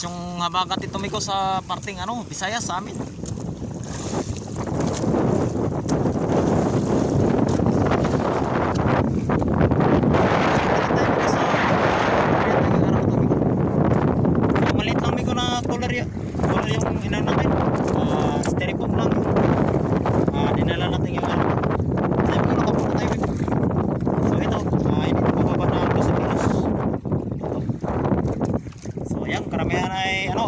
Malakas yung habagat ito Miko sa parting ano, Visayas sa amin. Yung inaw natin styrofoam lang dinala natin yung ano sabi ko nakapunta tayo so ito hindi na pababa na 12 kilos ito. So yan karamihan ay ano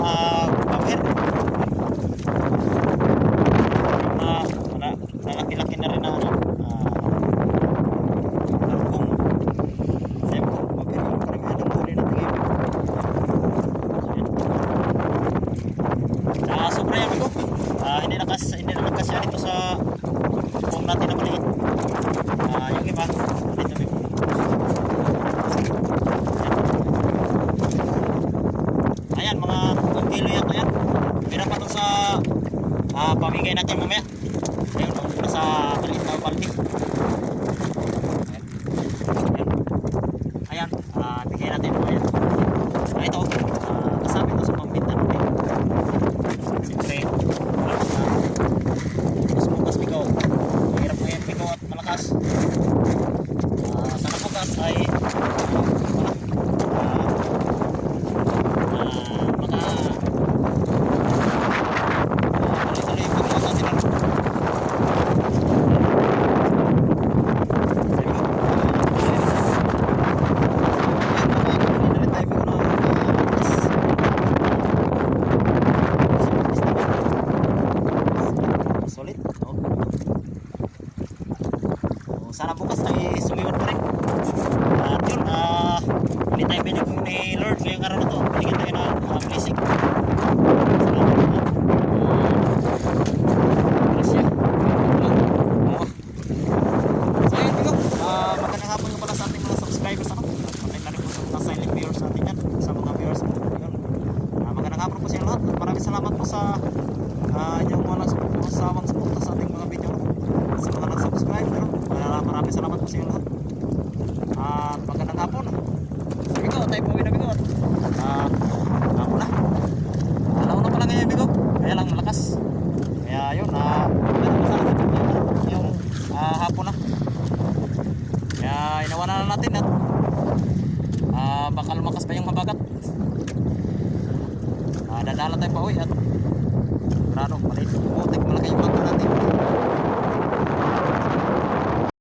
bumper lalaki-laki na rin na ano talkong sabi ko bumper yung karamihan ng huli natin ngayon. Sobra yan amigo. Hindi na nagkasya dito sa kung natin na maliit. Yung iba dito amigo. Ayan mga 2 kilo yan ayan. Pira pa to sa pamigay natin mamaya. Ayun muna sa maliit na balde. Ayan. Bigay natin mamaya. Ito kasama ito sa pambintan natin. Siyempre mas bukas Miko mahirap ngayon Miko at malakas sana bukas ay tuloy-tuloy yung pagbukas natin ano solid no? Sana bukas ay sumiwan pa rin at yun hindi tayo binigyan ni Lord ngayong araw na to binigyan tayo na blessing salamat grasya so yun Bigo magandang hapon yung pala sa ating mga subscribers ano magandang na rin po sa mga silent viewers natin yan sa mga viewers mo yun magandang hapon po sa inyo lahat maraming salamat po sa inyong mga sawang suporta sa ating mga video sa mga nag-subscribe maraming salamat po sa inyo lahat at magandang hapon Bigo tayo po na Bigo hapon na alaw na pala ngayon Bigo kaya lang malakas kaya yun meron pa sana yung hapon na kaya inawanan na natin at baka lumakas pa yung habagat dadala tayo pa uwi at Rano, maliit, putik, malaki yung bangka natin.